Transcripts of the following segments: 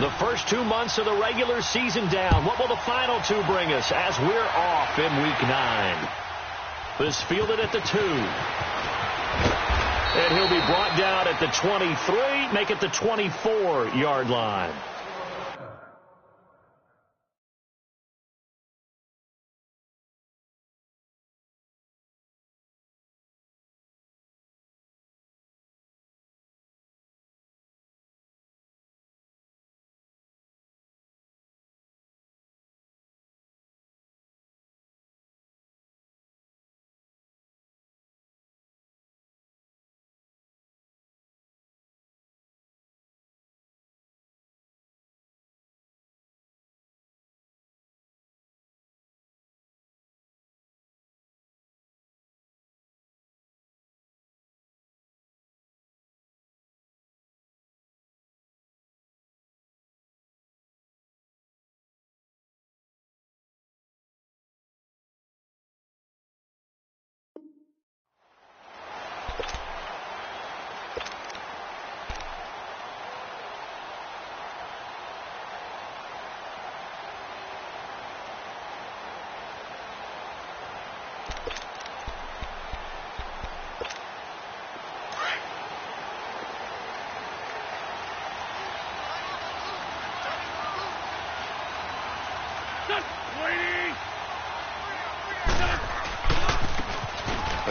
The first 2 months of the regular season down. What will the final 2 bring us as we're off in Week 9? This fielded at the 2. And he'll be brought down at the 23, make it the 24-yard line.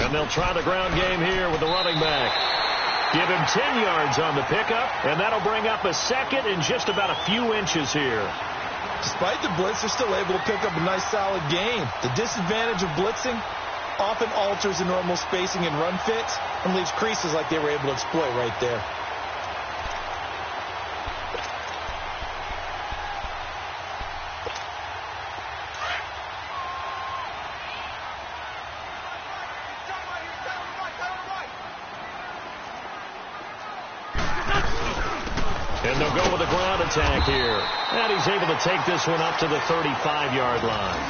And they'll try the ground game here with the running back. Give him 10 yards on the pickup, and that'll bring up a second in just about a few inches here. Despite the blitz, they're still able to pick up a nice, solid gain. The disadvantage of blitzing often alters the normal spacing and run fits and leaves creases like they were able to exploit right there. And they'll go with a ground attack here. And he's able to take this one up to the 35-yard line.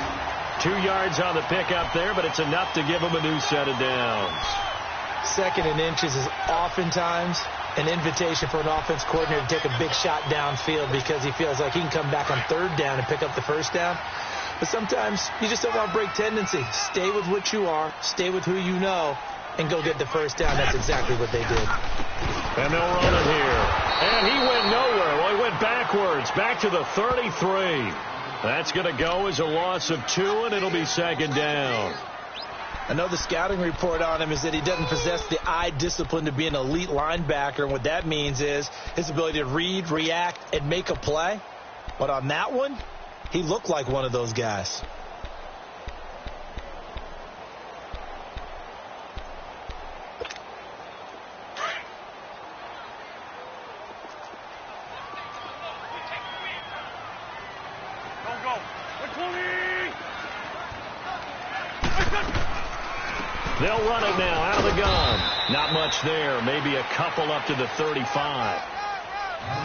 2 yards on the pickup there, but it's enough to give him a new set of downs. Second and inches is oftentimes an invitation for an offense coordinator to take a big shot downfield because he feels like he can come back on third down and pick up the first down. But sometimes you just don't want to break tendency. Stay with what you are, stay with who you know, and go get the first down. That's exactly what they did. And they'll run it here. And he went nowhere. Well, he went backwards, back to the 33. That's going to go as a loss of 2, and it'll be second down. I know the scouting report on him is that he doesn't possess the eye discipline to be an elite linebacker. And what that means is his ability to read, react, and make a play. But on that one, he looked like one of those guys. They'll run it now out of the gun. Not much there. Maybe a couple up to the 35.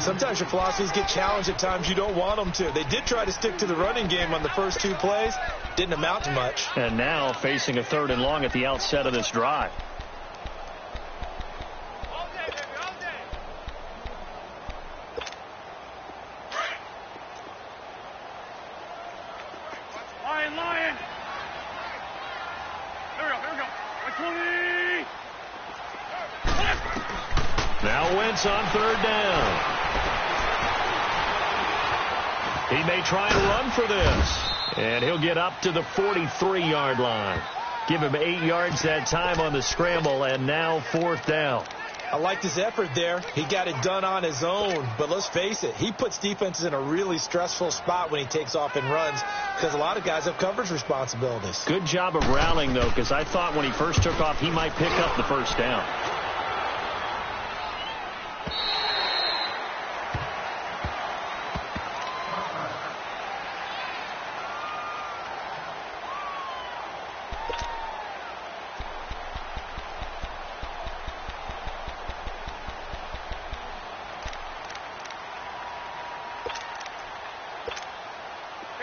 Sometimes your philosophies get challenged at times you don't want them to. They did try to stick to the running game on the first 2 plays. Didn't amount to much. And now facing a 3rd and long at the outset of this drive. Lion. Here we go. Now Wentz on 3rd down. He may try and run for this. And he'll get up to the 43-yard line. Give him 8 yards that time on the scramble, and now 4th down. I liked his effort there. He got it done on his own. But let's face it, he puts defenses in a really stressful spot when he takes off and runs because a lot of guys have coverage responsibilities. Good job of rallying, though, because I thought when he first took off, he might pick up the first down.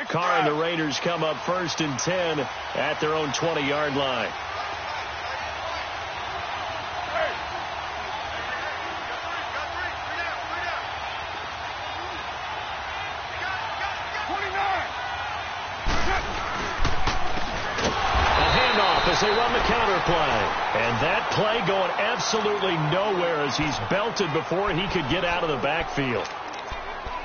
Carr and the Raiders come up 1st and 10 at their own 20-yard line. they run the counter play. And that play going absolutely nowhere as he's belted before he could get out of the backfield.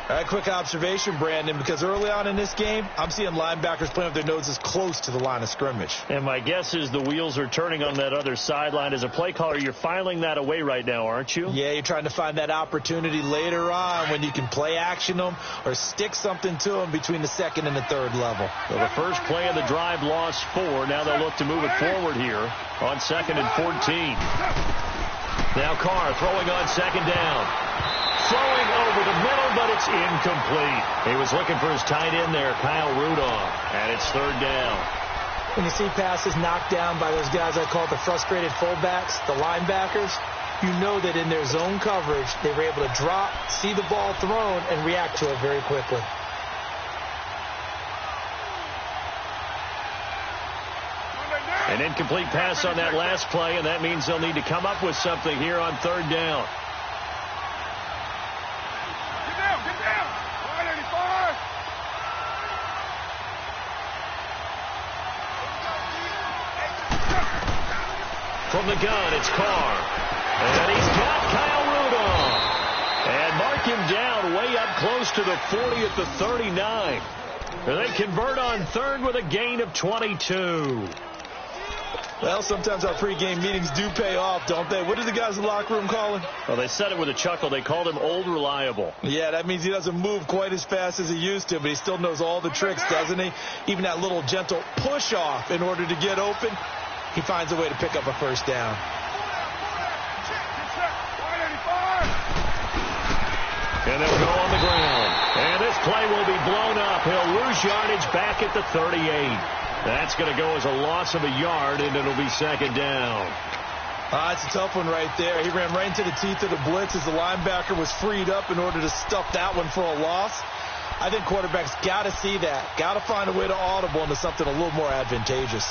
All right, quick observation, Brandon, because early on in this game, I'm seeing linebackers playing with their noses close to the line of scrimmage. And my guess is the wheels are turning on that other sideline. As a play caller, you're filing that away right now, aren't you? Yeah, you're trying to find that opportunity later on when you can play action them or stick something to them between the second and the third level. Well, the first play of the drive lost 4. Now they'll look to move it forward here on 2nd and 14. Now Carr throwing on 2nd down. Throwing over the middle, but it's incomplete. He was looking for his tight end there, Kyle Rudolph, and it's 3rd down. When you see passes knocked down by those guys I call the frustrated fullbacks, the linebackers, you know that in their zone coverage, they were able to drop, see the ball thrown, and react to it very quickly. An incomplete pass on that last play, and that means they'll need to come up with something here on 3rd down. From the gun, it's Carr. And he's got Kyle Rudolph. And mark him down way up close to the 40 at the 39. And they convert on 3rd with a gain of 22. Well, sometimes our pregame meetings do pay off, don't they? What did the guys in the locker room call him? Well, they said it with a chuckle. They called him Old Reliable. Yeah, that means he doesn't move quite as fast as he used to, but he still knows all the tricks, doesn't he? Even that little gentle push-off in order to get open. He finds a way to pick up a 1st down. And they'll go on the ground. And this play will be blown up. He'll lose yardage back at the 38. That's going to go as a loss of a yard, and it'll be 2nd down. It's a tough one right there. He ran right into the teeth of the blitz as the linebacker was freed up in order to stuff that one for a loss. I think quarterbacks got to see that. Got to find a way to audible into something a little more advantageous.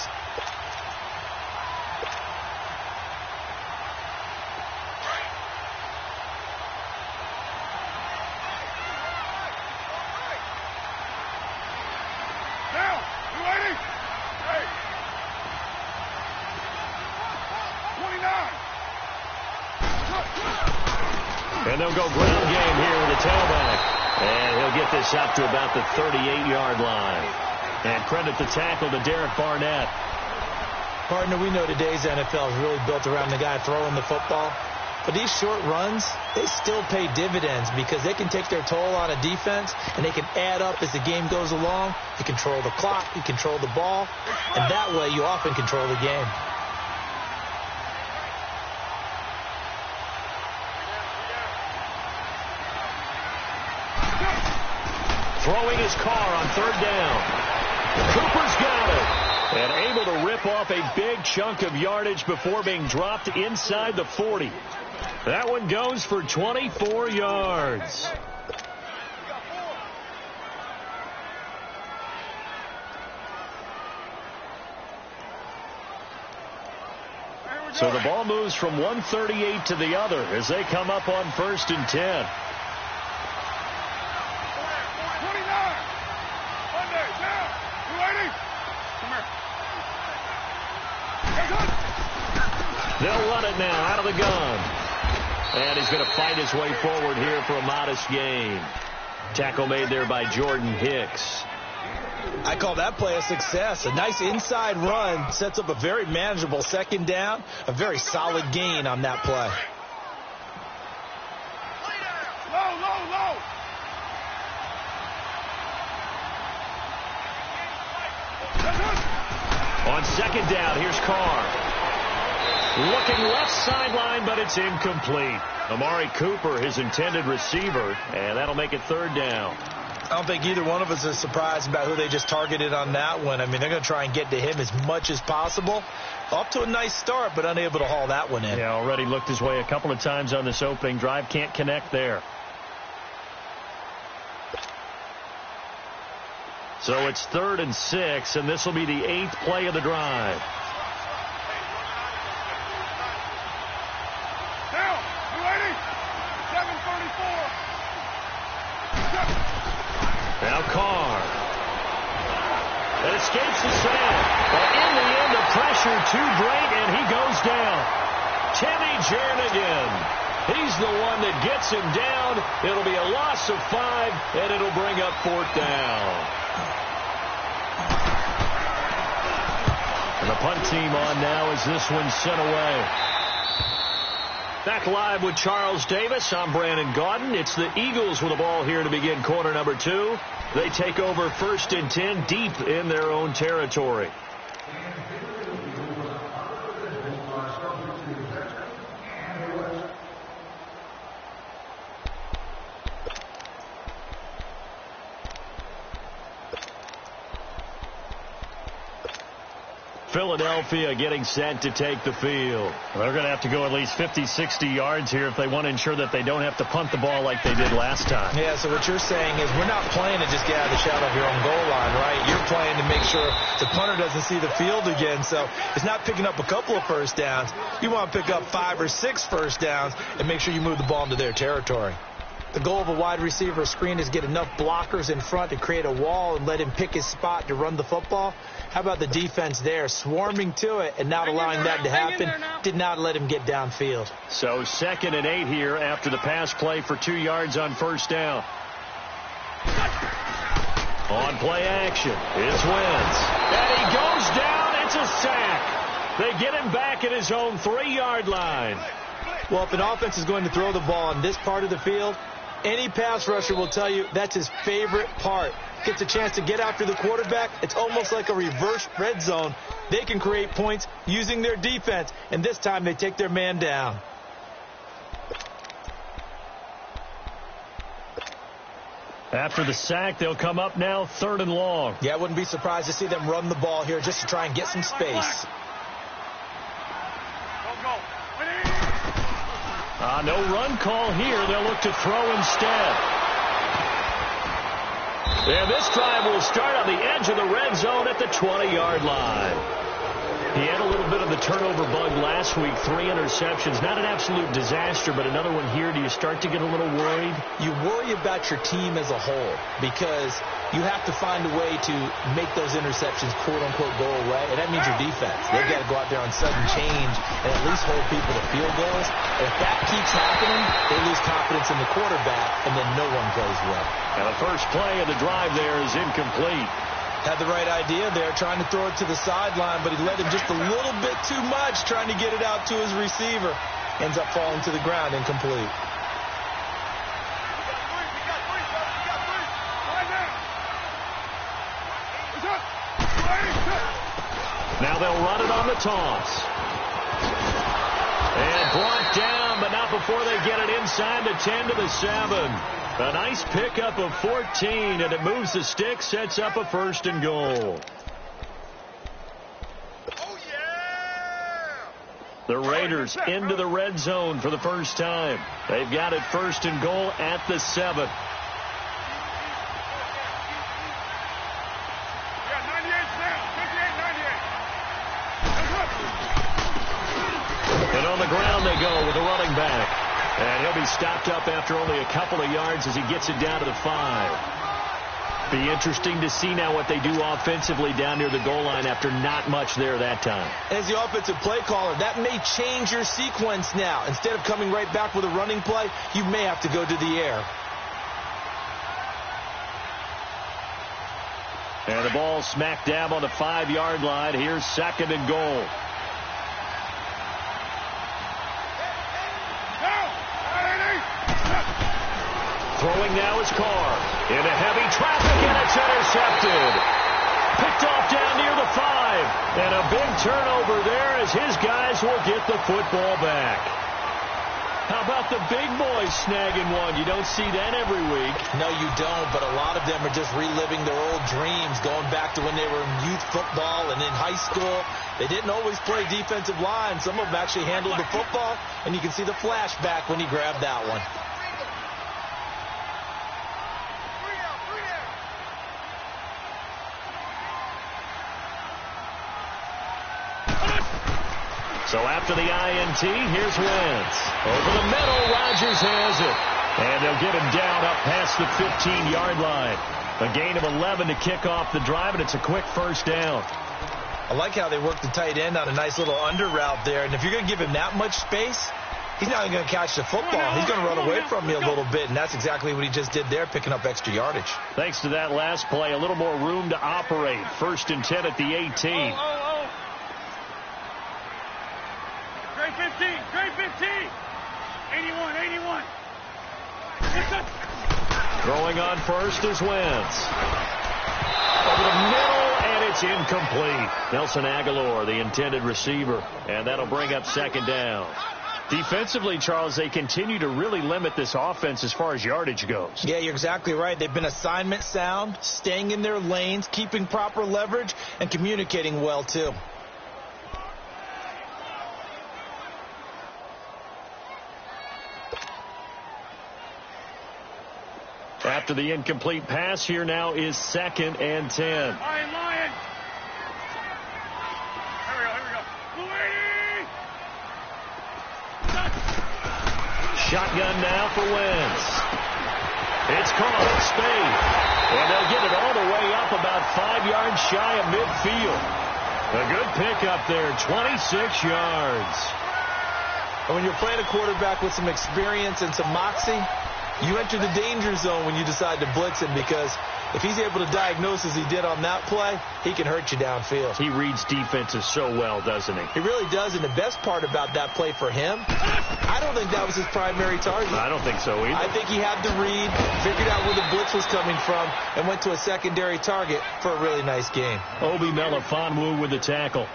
And they'll go ground game here with the tailback. And he'll get this up to about the 38-yard line. And credit the tackle to Derek Barnett. Partner, we know today's NFL is really built around the guy throwing the football. But these short runs, they still pay dividends because they can take their toll on a defense and they can add up as the game goes along. You control the clock, you control the ball, and that way you often control the game. Throwing his Carr on 3rd down. Cooper's got it. And able to rip off a big chunk of yardage before being dropped inside the 40. That one goes for 24 yards. So the ball moves from 138 to the other as they come up on 1st and 10. They'll run it now out of the gun. And he's going to fight his way forward here for a modest gain. Tackle made there by Jordan Hicks. I call that play a success. A nice inside run sets up a very manageable 2nd down. A very solid gain on that play. On 2nd down, here's Carr. Looking left sideline, but it's incomplete. Amari Cooper, his intended receiver, and that'll make it 3rd down. I don't think either one of us is surprised about who they just targeted on that one. I mean, they're going to try and get to him as much as possible. Off to a nice start, but unable to haul that one in. Yeah, already looked his way a couple of times on this opening drive. Can't connect there. So it's 3rd and 6, and this will be the 8th play of the drive. Now Carr. And escapes the sand. But in the end, the pressure too great, and he goes down. Timmy Jernigan. He's the one that gets him down. It'll be a loss of 5, and it'll bring up 4th down. And the punt team on now as this one's sent away. Back live with Charles Davis. I'm Brandon Gaudin. It's the Eagles with the ball here to begin quarter number 2. They take over 1st and 10 deep in their own territory. Philadelphia getting set to take the field. Well, they're going to have to go at least 50, 60 yards here if they want to ensure that they don't have to punt the ball like they did last time. Yeah, so what you're saying is we're not playing to just get out of the shadow of your own goal line, right? You're playing to make sure the punter doesn't see the field again. So it's not picking up a couple of first downs. You want to pick up 5 or 6 first downs and make sure you move the ball into their territory. The goal of a wide receiver screen is get enough blockers in front to create a wall and let him pick his spot to run the football. How about the defense there, swarming to it and not allowing that to happen? Did not let him get downfield. So 2nd and 8 here after the pass play for 2 yards on 1st down. On play action, it's Wentz. And he goes down. It's a sack. They get him back at his own 3-yard line. Well, if an offense is going to throw the ball on this part of the field, any pass rusher will tell you that's his favorite part. Gets a chance to get after the quarterback. It's almost like a reverse red zone. They can create points using their defense, and this time they take their man down. After the sack, they'll come up now 3rd and long. Yeah, I wouldn't be surprised to see them run the ball here just to try and get some space. No run call here. They'll look to throw instead. And this drive will start on the edge of the red zone at the 20-yard line. He had a little bit of the turnover bug last week, 3 interceptions. Not an absolute disaster, but another one here. Do you start to get a little worried? You worry about your team as a whole because you have to find a way to make those interceptions, quote-unquote, go away, and that means your defense. They've got to go out there on sudden change and at least hold people to field goals. And if that keeps happening, they lose confidence in the quarterback, and then no one plays well. And the first play of the drive there is incomplete. Had the right idea there, trying to throw it to the sideline, but he let him just a little bit too much, trying to get it out to his receiver. Ends up falling to the ground, incomplete. Now they'll run it on the toss. And brought down, but not before they get it inside the 10 to the 7. A nice pickup of 14, and it moves the stick, sets up a 1st and goal. Oh, yeah! The Raiders into the red zone for the first time. They've got it 1st and goal at the 7. And on the ground they go with the running back. And he'll be stopped up after only a couple of yards as he gets it down to the 5. Be interesting to see now what they do offensively down near the goal line after not much there that time. As the offensive play caller, that may change your sequence now. Instead of coming right back with a running play, you may have to go to the air. And the ball smack dab on the 5-yard line. Here's 2nd and goal. Throwing now is Carr. Into heavy traffic, and it's intercepted. Picked off down near the 5. And a big turnover there as his guys will get the football back. How about the big boys snagging one? You don't see that every week. No, you don't, but a lot of them are just reliving their old dreams, going back to when they were in youth football and in high school. They didn't always play defensive line. Some of them actually handled the football, and you can see the flashback when he grabbed that one. So after the INT, here's Wentz. Over the middle, Rodgers has it. And they'll get him down up past the 15-yard line. A gain of 11 to kick off the drive, and it's a quick first down. I like how they work the tight end on a nice little under route there. And if you're going to give him that much space, he's not going to catch the football. He's going to run away from you a little bit, and that's exactly what he just did there, picking up extra yardage. Thanks to that last play, a little more room to operate. 1st and 10 at the 18. Grade 15, grade 15. 81. Throwing on first is Wentz. Over the middle, and it's incomplete. Nelson Aguilar, the intended receiver, and that'll bring up 2nd down. Defensively, Charles, they continue to really limit this offense as far as yardage goes. Yeah, you're exactly right. They've been assignment sound, staying in their lanes, keeping proper leverage, and communicating well, too. After the incomplete pass, here now is 2nd and 10. Lion. Here we go. Louis! Shotgun now for Wentz. It's caught. Spade. And they'll get it all the way up about 5 yards shy of midfield. A good pickup there, 26 yards. And when you're playing a quarterback with some experience and some moxie, you enter the danger zone when you decide to blitz him, because if he's able to diagnose as he did on that play, he can hurt you downfield. He reads defenses so well, doesn't he? He really does, and the best part about that play for him, I don't think that was his primary target. I don't think so either. I think he had the read, figured out where the blitz was coming from, and went to a secondary target for a really nice game. Obi Melifonwu with the tackle.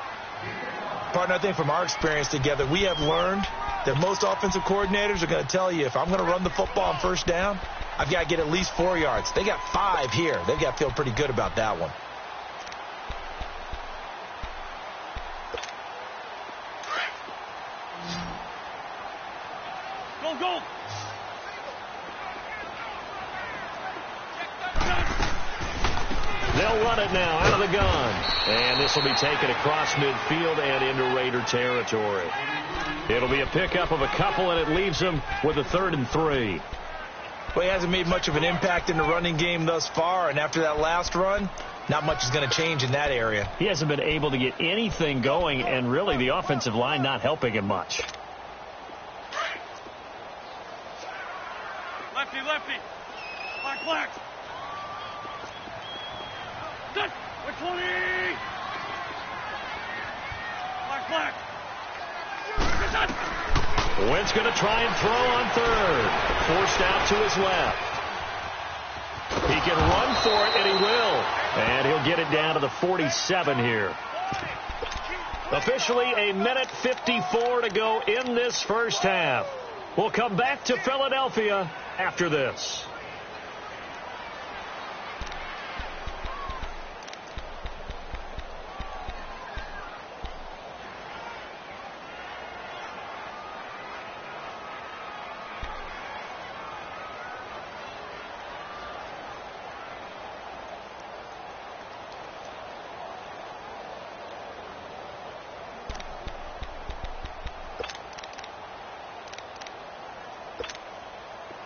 Partner, I think from our experience together, we have learned that most offensive coordinators are going to tell you, if I'm going to run the football on 1st down, I've got to get at least 4 yards. They got 5 here. They've got to feel pretty good about that one. Go. They'll run it now out of the gun. And this will be taken across midfield and into Raider territory. It'll be a pickup of a couple, and it leaves them with a 3rd and 3. Well, he hasn't made much of an impact in the running game thus far, and after that last run, not much is going to change in that area. He hasn't been able to get anything going, and really the offensive line not helping him much. Lefty. Black. Good. We're 20. Black. Wentz going to try and throw on 3rd. Forced out to his left. He can run for it, and he will. And he'll get it down to the 47 here. Officially a minute 54 to go in this first half. We'll come back to Philadelphia after this.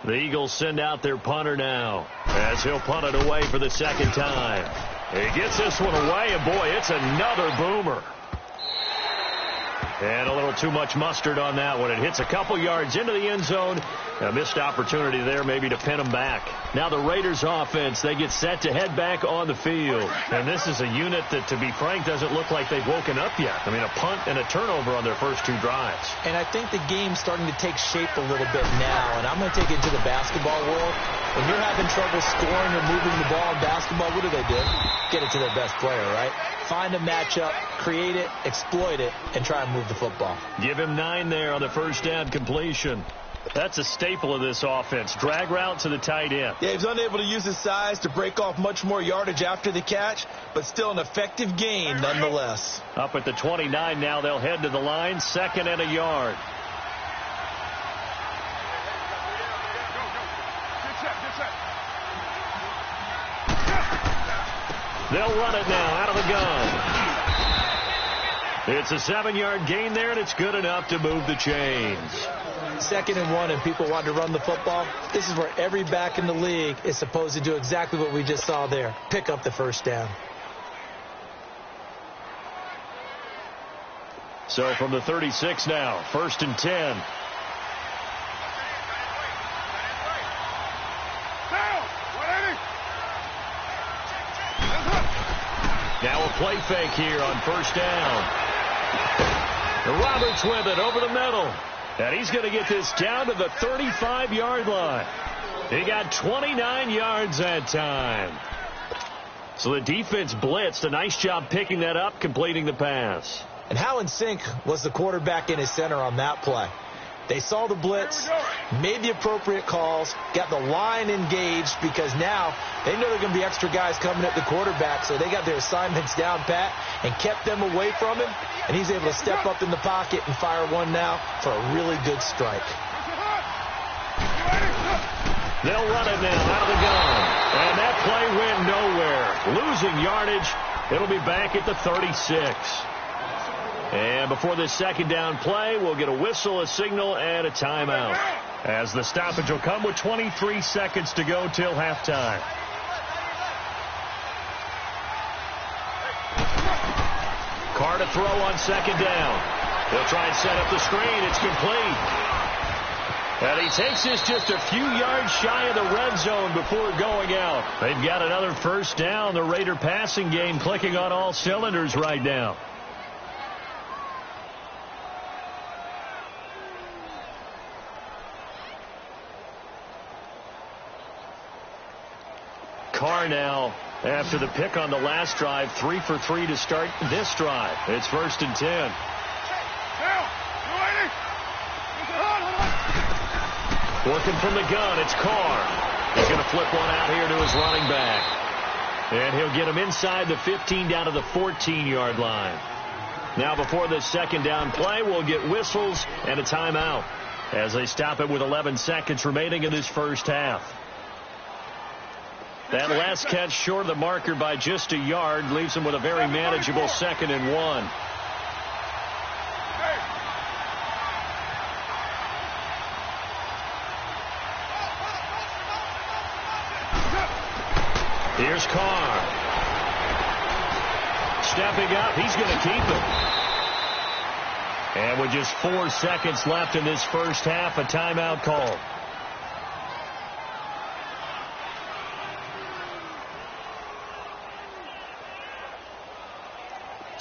The Eagles send out their punter now, as he'll punt it away for the 2nd time. He gets this one away, and boy, it's another boomer. And a little too much mustard on that one. It hits a couple yards into the end zone. A missed opportunity there maybe to pin them back. Now the Raiders offense, they get set to head back on the field. And this is a unit that, to be frank, doesn't look like they've woken up yet. I mean, a punt and a turnover on their first 2 drives. And I think the game's starting to take shape a little bit now. And I'm going to take it into the basketball world. When you're having trouble scoring or moving the ball in basketball, what do? Get it to their best player, right? Find a matchup, create it, exploit it, and try and move the football. Give him 9 there on the first down completion. That's a staple of this offense. Drag route to the tight end. Yeah, he was unable to use his size to break off much more yardage after the catch, but still an effective gain nonetheless. Up at the 29 now, they'll head to the line, 2nd and a yard. They'll run it now out of the gun. It's a 7-yard gain there, and it's good enough to move the chains. 2nd and 1 and people want to run the football, this is where every back in the league is supposed to do exactly what we just saw there. Pick up the first down. So from the 36 now, 1st and 10. Now a play fake here on 1st down. Roberts with it over the middle. And he's going to get this down to the 35-yard line. He got 29 yards that time. So the defense blitzed. A nice job picking that up, completing the pass. And how in sync was the quarterback and his center on that play? They saw the blitz, made the appropriate calls, got the line engaged because now they know there are going to be extra guys coming at the quarterback, so they got their assignments down pat and kept them away from him, and he's able to step up in the pocket and fire one now for a really good strike. They'll run it now out of the gun, and that play went nowhere. Losing yardage, it'll be back at the 36. And before this 2nd down play, we'll get a whistle, a signal, and a timeout. As the stoppage will come with 23 seconds to go till halftime. Carr to throw on 2nd down. He'll try and set up the screen. It's complete. And he takes this just a few yards shy of the red zone before going out. They've got another 1st down. The Raider passing game clicking on all cylinders right now. Carr now, after the pick on the last drive, 3 for 3 to start this drive. It's 1st and 10. Working from the gun, it's Carr. He's going to flip one out here to his running back. And he'll get him inside the 15 down to the 14-yard line. Now before the 2nd down play, we'll get whistles and a timeout as they stop it with 11 seconds remaining in this first half. That last catch short of the marker by just a yard leaves him with a very manageable 2nd and 1. Here's Carr. Stepping up, he's going to keep it. And with just 4 seconds left in this first half, a timeout call.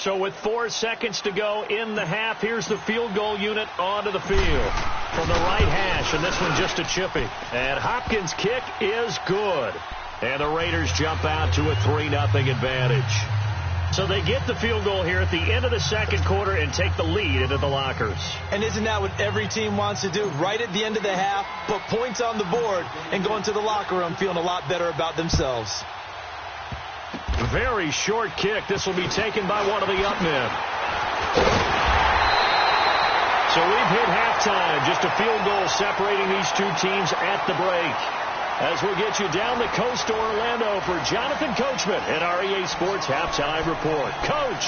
So with 4 seconds to go in the half, here's the field goal unit onto the field. From the right hash, and this one just a chippy. And Hopkins' kick is good. And the Raiders jump out to a 3-0 advantage. So they get the field goal here at the end of the 2nd quarter and take the lead into the lockers. And isn't that what every team wants to do? Right at the end of the half, put points on the board and go into the locker room feeling a lot better about themselves. Very short kick. This will be taken by one of the up men. So we've hit halftime. Just a field goal separating these two teams at the break. As we'll get you down the coast to Orlando for Jonathan Coachman at our EA Sports Halftime Report. Coach.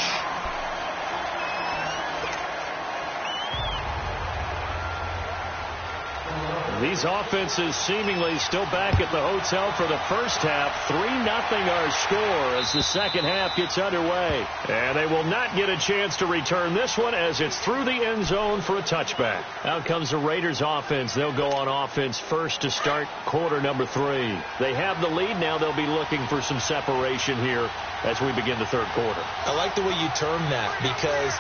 These offenses seemingly still back at the hotel for the first half. 3-0 our score as the 2nd half gets underway. And they will not get a chance to return this one as it's through the end zone for a touchback. Out comes the Raiders offense. They'll go on offense first to start quarter number 3. They have the lead. Now they'll be looking for some separation here as we begin the 3rd quarter. I like the way you term that because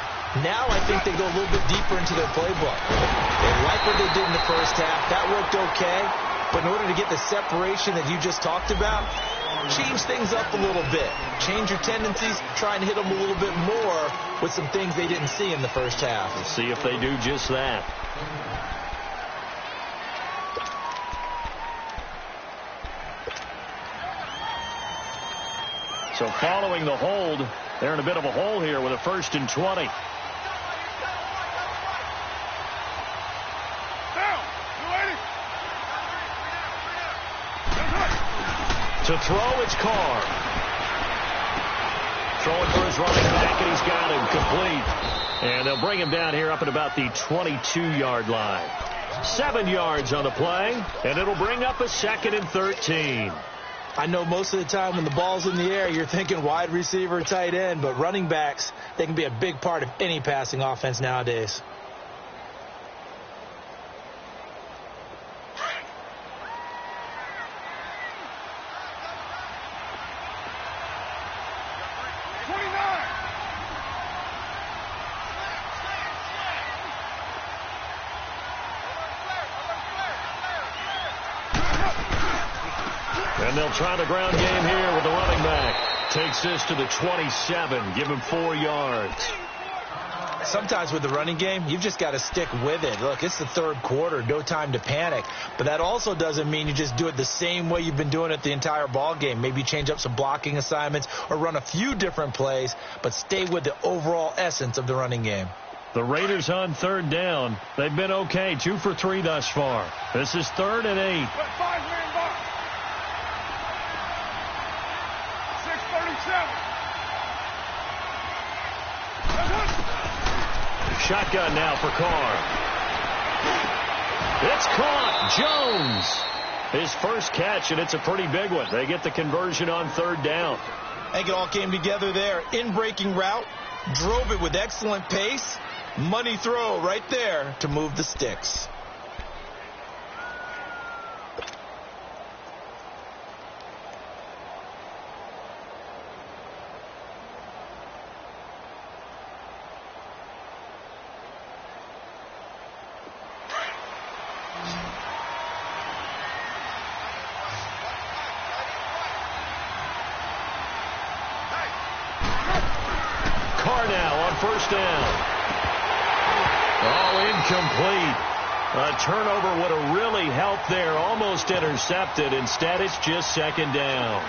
now I think they go a little bit deeper into their playbook. They like what they did in the first half. That worked okay. But in order to get the separation that you just talked about, change things up a little bit. Change your tendencies. Try and hit them a little bit more with some things they didn't see in the first half. Let's see if they do just that. So following the hold, they're in a bit of a hole here with a 1st and 20. To throw, it's Carr. Throwing for his running back, and he's got him complete. And they'll bring him down here up at about the 22-yard line. 7 yards on the play, and it'll bring up a 2nd and 13. I know most of the time when the ball's in the air, you're thinking wide receiver, tight end, but running backs, they can be a big part of any passing offense nowadays. And they'll try the ground game here with the running back. Takes this to the 27. Give him 4 yards. Sometimes with the running game, you've just got to stick with it. Look, it's the third quarter. No time to panic. But that also doesn't mean you just do it the same way you've been doing it the entire ball game. Maybe change up some blocking assignments or run a few different plays, but stay with the overall essence of the running game. The Raiders on 3rd down. They've been okay. 2 for 3 thus far. This is 3rd and 8. 5-man box. 6:37. Shotgun now for Carr. It's caught. Jones. His first catch, and it's a pretty big one. They get the conversion on 3rd down. I think it all came together there. In-breaking route. Drove it with excellent pace. Money throw right there to move the sticks. First down. Oh, incomplete. A turnover would have really helped there. Almost intercepted. Instead, it's just 2nd down.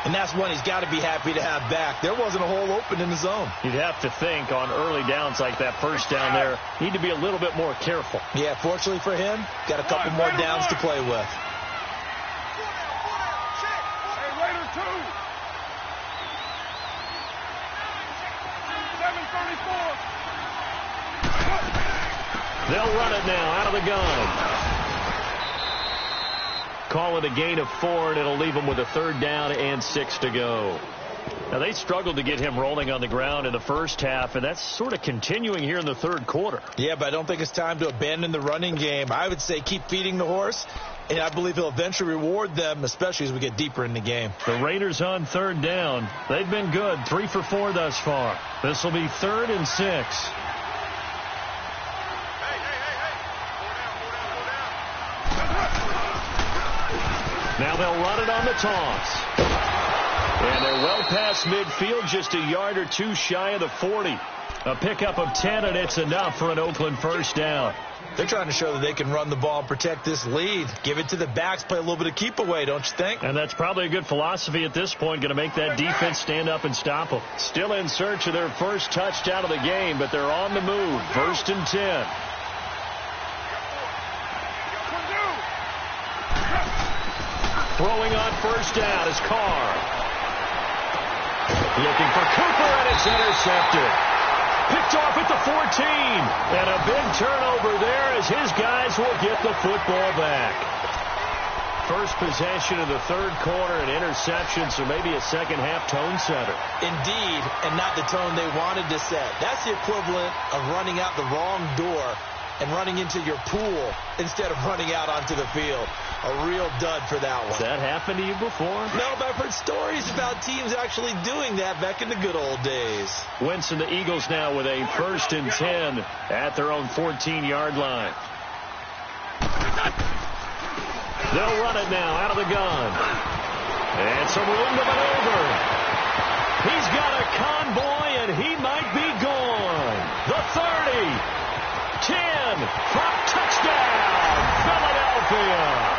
And that's one he's got to be happy to have back. There wasn't a hole open in the zone. You'd have to think on early downs like that first down there, need to be a little bit more careful. Yeah, fortunately for him, got a couple more downs to play with. Hey, Raider 2. 7:34. They'll run it now out of the gun. Call it a gain of 4, and it'll leave them with a 3rd down and 6 to go. Now, they struggled to get him rolling on the ground in the first half, and that's sort of continuing here in the 3rd quarter. Yeah, but I don't think it's time to abandon the running game. I would say keep feeding the horse, and I believe he'll eventually reward them, especially as we get deeper in the game. The Raiders on 3rd down. They've been good, 3 for 4 thus far. This will be 3rd and 6. Now they'll run it on the toss. And they're well past midfield, just a yard or 2 shy of the 40. A pickup of 10, and it's enough for an Oakland first down. They're trying to show that they can run the ball and protect this lead. Give it to the backs, play a little bit of keep away, don't you think? And that's probably a good philosophy at this point, going to make that defense stand up and stop them. Still in search of their first touchdown of the game, but they're on the move. 1st and 10. Throwing on first down is Carr. Looking for Cooper, and it's intercepted. Picked off at the 14. And a big turnover there as his guys will get the football back. First possession of the 3rd quarter, an interception, so maybe a second-half tone setter. Indeed, and not the tone they wanted to set. That's the equivalent of running out the wrong door and running into your pool instead of running out onto the field. A real dud for that one. Has that happened to you before? No, but I've heard stories about teams actually doing that back in the good old days. Wentz and the Eagles now with a 1st and 10 at their own 14-yard line. They'll run it now out of the gun. And some room to maneuver. He's got a convoy, and he might be gone. The 30, 10, for touchdown, Philadelphia.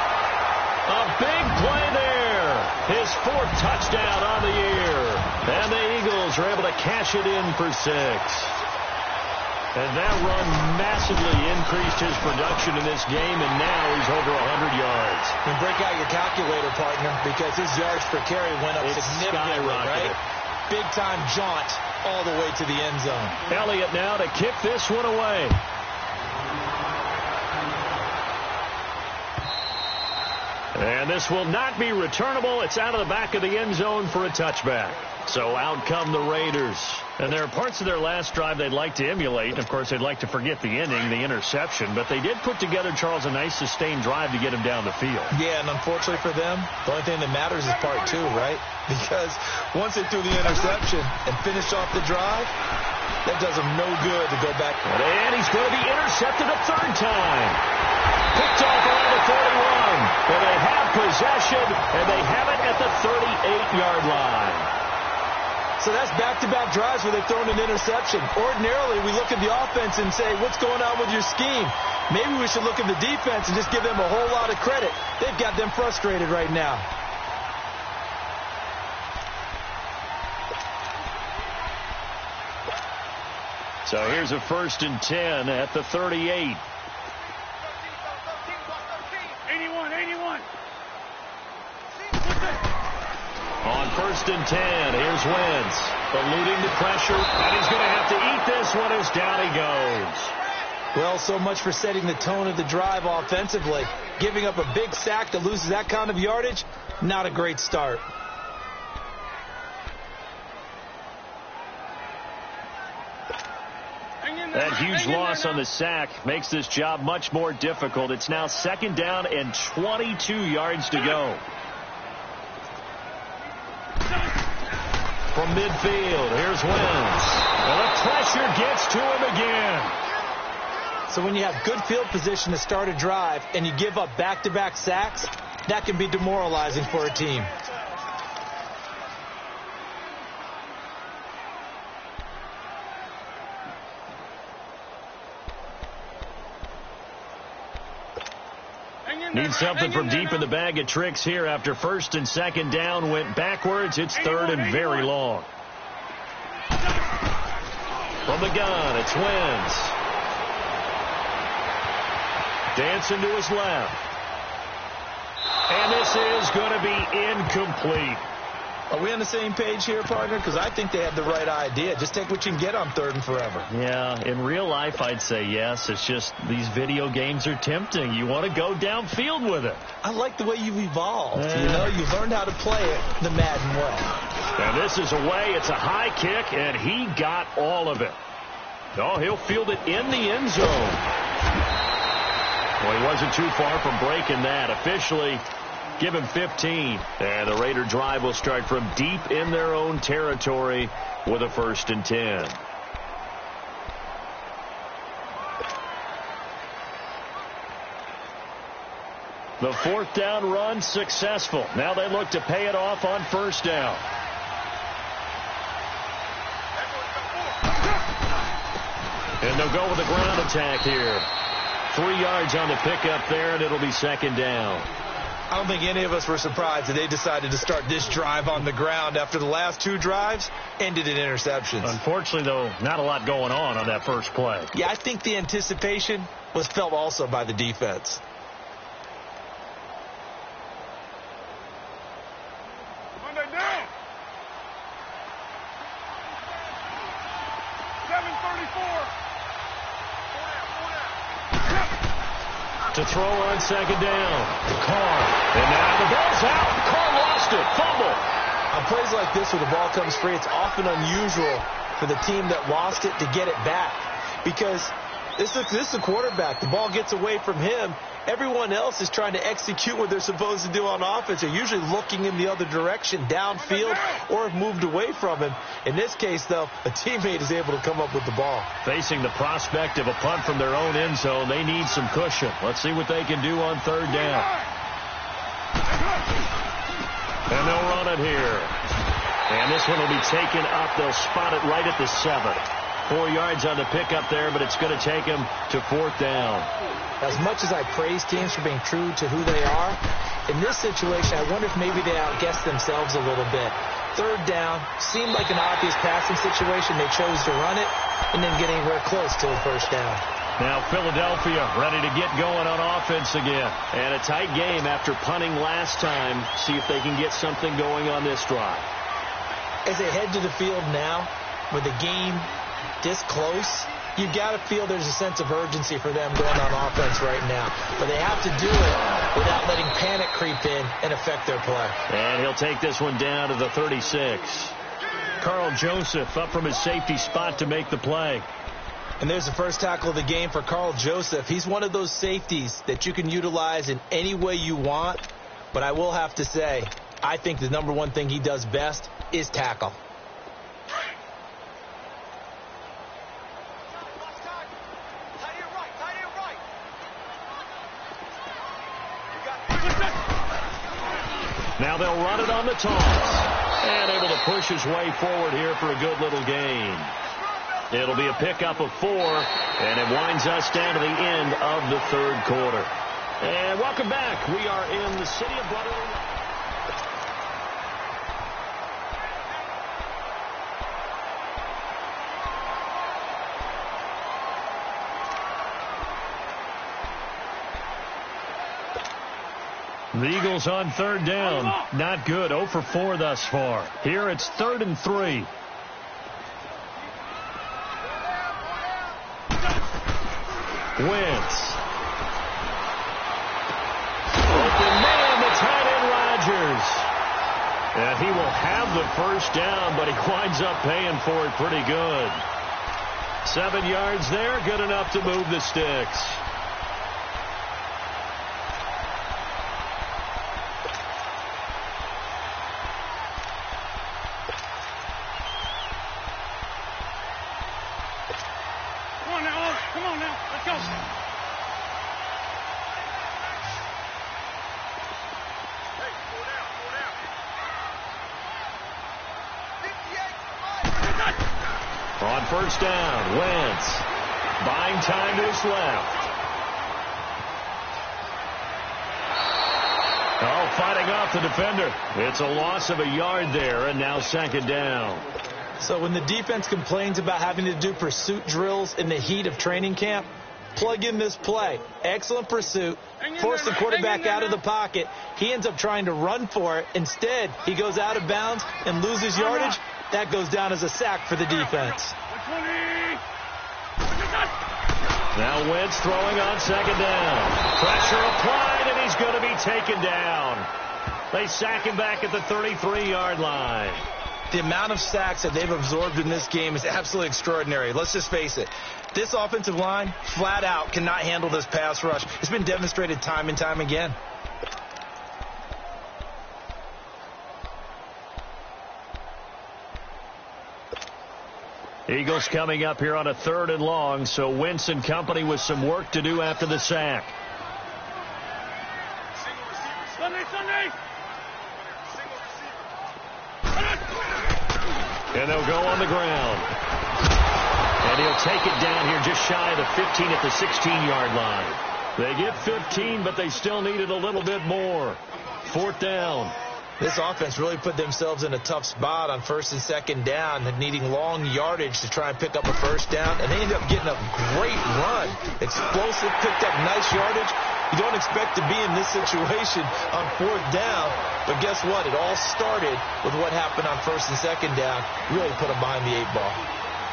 A big play there. His 4th touchdown on the year. And the Eagles are able to cash it in for 6. And that run massively increased his production in this game, and now he's over 100 yards. And break out your calculator, partner, because his yards per carry went up significantly, right? Big-time jaunt all the way to the end zone. Elliott now to kick this one away. And this will not be returnable. It's out of the back of the end zone for a touchback. So out come the Raiders. And there are parts of their last drive they'd like to emulate. Of course, they'd like to forget the ending, the interception. But they did put together, Charles, a nice sustained drive to get him down the field. Yeah, and unfortunately for them, the only thing that matters is part two, right? Because once they threw the interception and finished off the drive, that does them no good to go back. And he's going to be intercepted a third time. Picked off around the 41. And they have possession, and they have it at the 38-yard line. So that's back-to-back drives where they've thrown an interception. Ordinarily, we look at the offense and say, what's going on with your scheme? Maybe we should look at the defense and just give them a whole lot of credit. They've got them frustrated right now. So here's a 1st and 10 at the 38. 81. On 1st and 10, here's Wentz, eluding the pressure, and he's going to have to eat this one as down he goes. Well, so much for setting the tone of the drive offensively. Giving up a big sack that loses that kind of yardage, not a great start. That huge loss on the sack makes this job much more difficult. It's now 2nd down and 22 yards to go. From midfield, here's Wentz. And the pressure gets to him again. So when you have good field position to start a drive and you give up back-to-back sacks, that can be demoralizing for a team. Need something from deep in the bag of tricks here after 1st and 2nd down went backwards. It's 3rd and very long. From the gun, it's Wentz. Dancing to his left. And this is going to be incomplete. Are we on the same page here, partner? Because I think they have the right idea. Just take what you can get on 3rd and forever. Yeah, in real life, I'd say yes. It's just these video games are tempting. You want to go downfield with it. I like the way you've evolved. You know, you've learned how to play it the Madden way. And this is away. It's a high kick, and he got all of it. Oh, he'll field it in the end zone. Well, he wasn't too far from breaking that. Officially, give him 15. And the Raider drive will start from deep in their own territory with a 1st and 10. The 4th down run successful. Now they look to pay it off on 1st down. And they'll go with the ground attack here. 3 yards on the pickup there, and it'll be 2nd down. I don't think any of us were surprised that they decided to start this drive on the ground after the last 2 drives ended in interceptions. Unfortunately, though, not a lot going on that first play. Yeah, I think the anticipation was felt also by the defense. Monday down. 7:34. To throw on 2nd down. Carr. And now the ball's out. Carr lost it. Fumble. On plays like this where the ball comes free, it's often unusual for the team that lost it to get it back. Because this is the quarterback. The ball gets away from him. Everyone else is trying to execute what they're supposed to do on offense. They're usually looking in the other direction, downfield, or have moved away from him. In this case, though, a teammate is able to come up with the ball. Facing the prospect of a punt from their own end zone, they need some cushion. Let's see what they can do on 3rd down. And they'll run it here. And this one will be taken up. They'll spot it right at the 7. 4 yards on the pickup there, but it's going to take them to 4th down. As much as I praise teams for being true to who they are, in this situation, I wonder if maybe they outguessed themselves a little bit. 3rd down seemed like an obvious passing situation. They chose to run it and then getting very close to a 1st down. Now Philadelphia ready to get going on offense again. And a tight game after punting last time. See if they can get something going on this drive. As they head to the field now, with the game this close, you've got to feel there's a sense of urgency for them going on offense right now. But they have to do it without letting panic creep in and affect their play. And he'll take this one down to the 36. Carl Joseph up from his safety spot to make the play. And there's the first tackle of the game for Carl Joseph. He's one of those safeties that you can utilize in any way you want. But I will have to say, I think the number one thing he does best is tackle. Now they'll run it on the toss. And able to push his way forward here for a good little gain. It'll be a pickup of 4, and it winds us down to the end of the third quarter. And welcome back. We are in the city of Brotherly. The Eagles on third down. Not good. 0 for 4 thus far. Here it's 3rd and 3. Wentz. Open man, the tight end Rodgers. And he will have the first down, but he winds up paying for it pretty good. 7 yards there, good enough to move the sticks. Come on now. Let's go. Hey, pull down. On first down, Wentz buying time to his left. Oh, fighting off the defender. It's a loss of a yard there, and now 2nd down. So when the defense complains about having to do pursuit drills in the heat of training camp, plug in this play. Excellent pursuit. Force the quarterback out of the pocket. He ends up trying to run for it. Instead, he goes out of bounds and loses yardage. That goes down as a sack for the defense. Now Wentz throwing on 2nd down. Pressure applied, and he's going to be taken down. They sack him back at the 33-yard line. The amount of sacks that they've absorbed in this game is absolutely extraordinary. Let's just face it. This offensive line, flat out, cannot handle this pass rush. It's been demonstrated time and time again. Eagles coming up here on a 3rd and long, so Wentz and company with some work to do after the sack. Sunday. And they'll go on the ground. And he'll take it down here just shy of the 15 at the 16-yard line. They get 15, but they still needed a little bit more. 4th down. This offense really put themselves in a tough spot on 1st and 2nd down, needing long yardage to try and pick up a first down, and they ended up getting a great run. Explosive, picked up nice yardage. You don't expect to be in this situation on 4th down, but guess what? It all started with what happened on 1st and 2nd down. Really put them behind the 8 ball.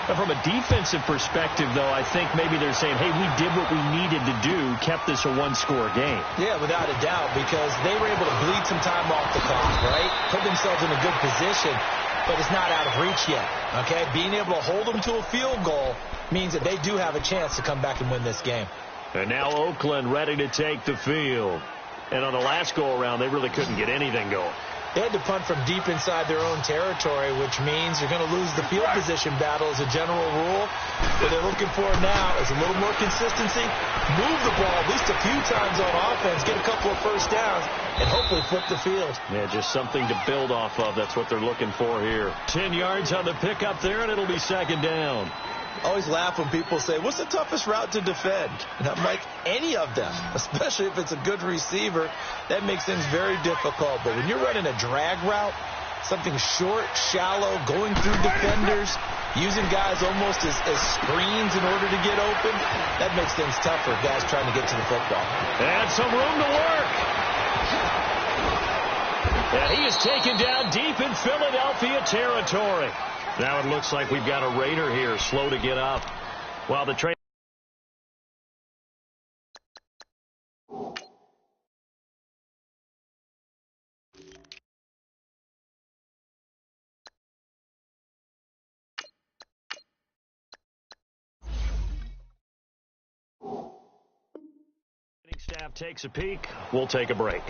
And from a defensive perspective, though, I think maybe they're saying, hey, we did what we needed to do, kept this a 1-score game. Yeah, without a doubt, because they were able to bleed some time off the clock, right? Put themselves in a good position, but it's not out of reach yet, okay? Being able to hold them to a field goal means that they do have a chance to come back and win this game. And now Oakland ready to take the field. And on the last go-around, they really couldn't get anything going. They had to punt from deep inside their own territory, which means you're going to lose the field position battle as a general rule. What they're looking for now is a little more consistency, move the ball at least a few times on offense, get a couple of first downs, and hopefully flip the field. Yeah, just something to build off of. That's what they're looking for here. 10 yards on the pickup there, and it'll be 2nd down. I always laugh when people say, what's the toughest route to defend? And I'm like, any of them, especially if it's a good receiver. That makes things very difficult. But when you're running a drag route, something short, shallow, going through defenders, using guys almost as screens in order to get open, that makes things tougher, guys trying to get to the football. And some room to work. And he is taken down deep in Philadelphia territory. Now it looks like we've got a Raider here, slow to get up. While the training staff takes a peek, we'll take a break.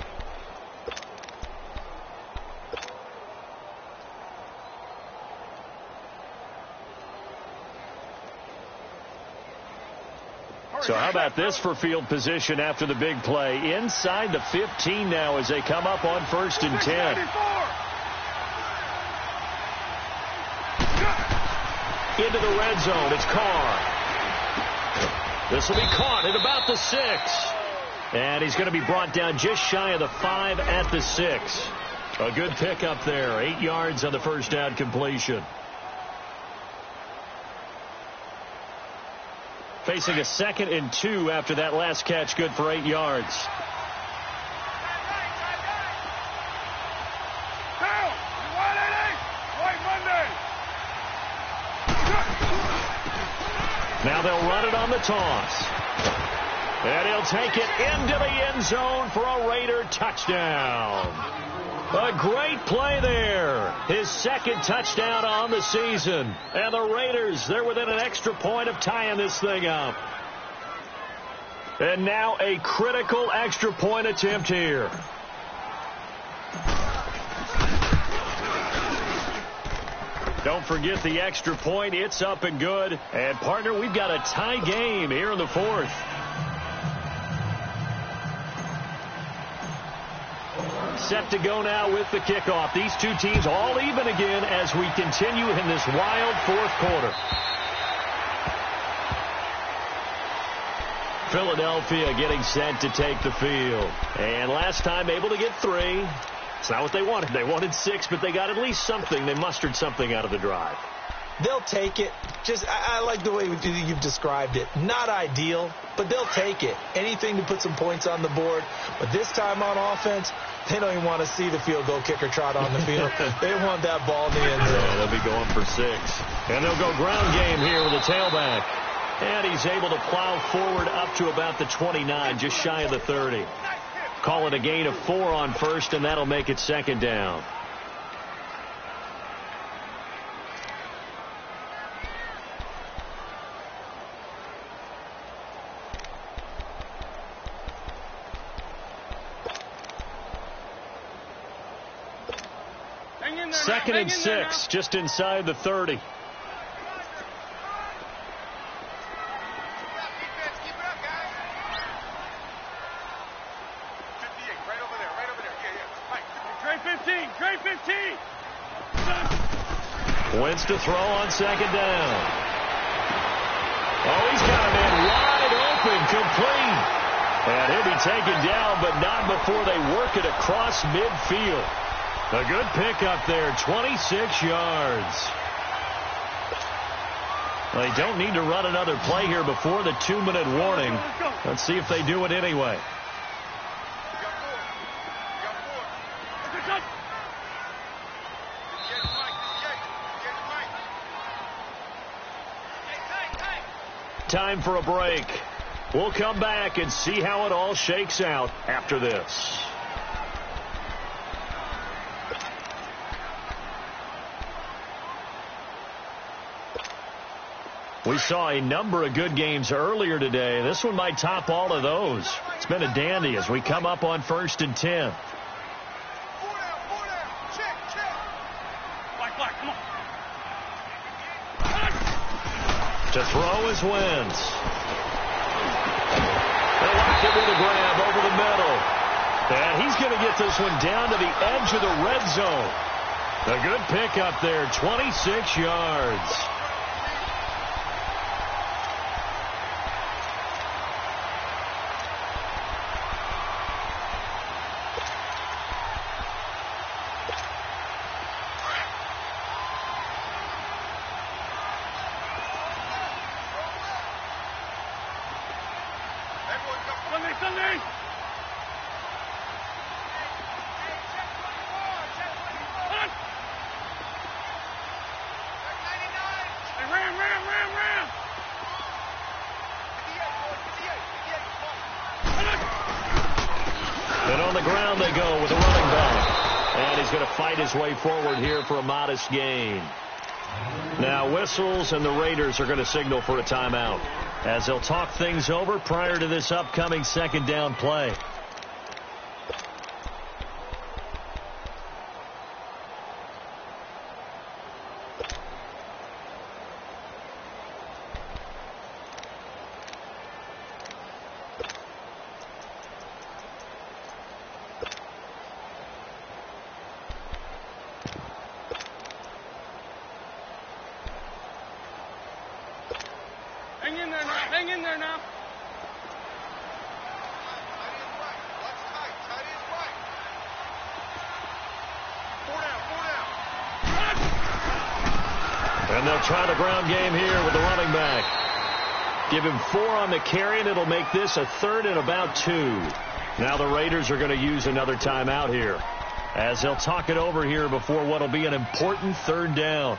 So how about this for field position after the big play? Inside the 15 now as they come up on 1st and 10. Into the red zone. It's Carr. This will be caught at about the 6. And he's going to be brought down just shy of the 5 at the 6. A good pickup there. 8 yards on the first down completion. Facing a 2nd and 2 after that last catch, good for 8 yards. Now they'll run it on the toss. And he'll take it into the end zone for a Raider touchdown. A great play there. His 2nd touchdown on the season. And the Raiders, they're within an extra point of tying this thing up. And now a critical extra point attempt here. Don't forget the extra point. It's up and good. And, partner, we've got a tie game here in the 4th. Set to go now with the kickoff. These two teams all even again as we continue in this wild 4th quarter. Philadelphia getting set to take the field. And last time able to get 3. It's not what they wanted. They wanted 6, but they got at least something. They mustered something out of the drive. They'll take it. I like the way you've described it. Not ideal, but they'll take it. Anything to put some points on the board. But this time on offense, they don't even want to see the field goal kicker trot on the field. They want that ball in the end zone. Yeah, they'll be going for 6. And they'll go ground game here with a tailback. And he's able to plow forward up to about the 29, just shy of the 30. Call it a gain of 4 on 1st, and that'll make it 2nd down. Second and 6, just inside the 30. Wentz to throw on 2nd down. Oh, he's got a man wide open, complete. And he'll be taken down, but not before they work it across midfield. A good pickup there, 26 yards. They don't need to run another play here before the 2-minute warning. Let's see if they do it anyway. Time for a break. We'll come back and see how it all shakes out after this. We saw a number of good games earlier today. This one might top all of those. It's been a dandy as we come up on 1st and 10. To throw is Wentz. They locked it with a grab over the middle. And he's going to get this one down to the edge of the red zone. A good pickup there, 26 yards. go with a running back. And he's going to fight his way forward here for a modest gain. Now whistles, and the Raiders are going to signal for a timeout as they'll talk things over prior to this upcoming second down play. Hang in there now. And they'll try the ground game here with the running back. Give him 4 on the carry, and it'll make this a 3rd and about 2. Now the Raiders are going to use another timeout here as they'll talk it over here before what will be an important 3rd down.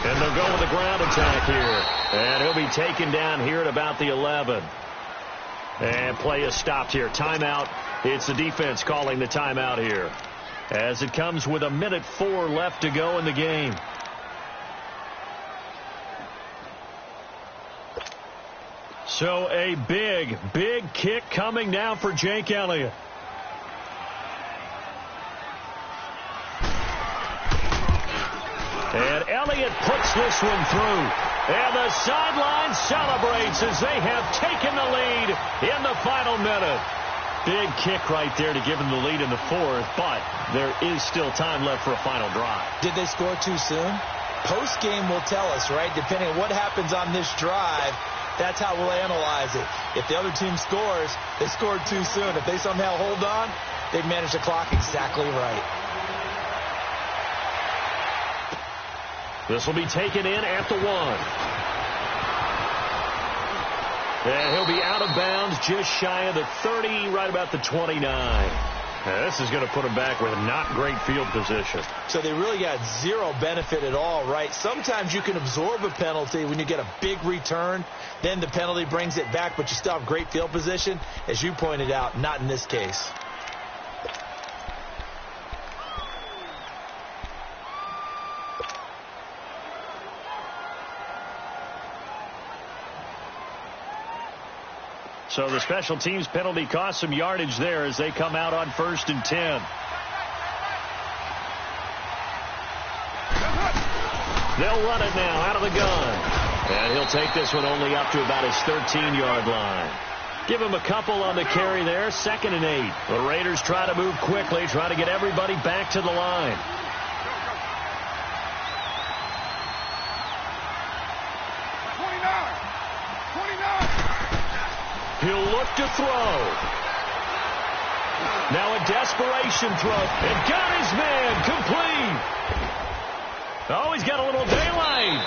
And they'll go with the ground attack here. And he'll be taken down here at about the 11. And play is stopped here. Timeout. It's the defense calling the timeout here, as it comes with 1:04 left to go in the game. So a big kick coming now for Jake Elliott. And Elliott puts this one through. And the sideline celebrates as they have taken the lead in the final minute. Big kick right there to give them the lead in the 4th, but there is still time left for a final drive. Did they score too soon? Post-game will tell us, right? Depending on what happens on this drive, that's how we'll analyze it. If the other team scores, they scored too soon. If they somehow hold on, they've managed the clock exactly right. This will be taken in at the 1. And he'll be out of bounds just shy of the 30, right about the 29. Now, this is going to put him back with not great field position. So they really got zero benefit at all, right? Sometimes you can absorb a penalty when you get a big return. Then the penalty brings it back, but you still have great field position. As you pointed out, not in this case. So the special teams penalty cost some yardage there as they come out on 1st and 10. They'll run it now out of the gun. And he'll take this one only up to about his 13-yard line. Give him a couple on the carry there. 2nd and 8. The Raiders try to move quickly, try to get everybody back to the line. He'll look to throw. Now a desperation throw. And got his man complete. Oh, he's got a little daylight.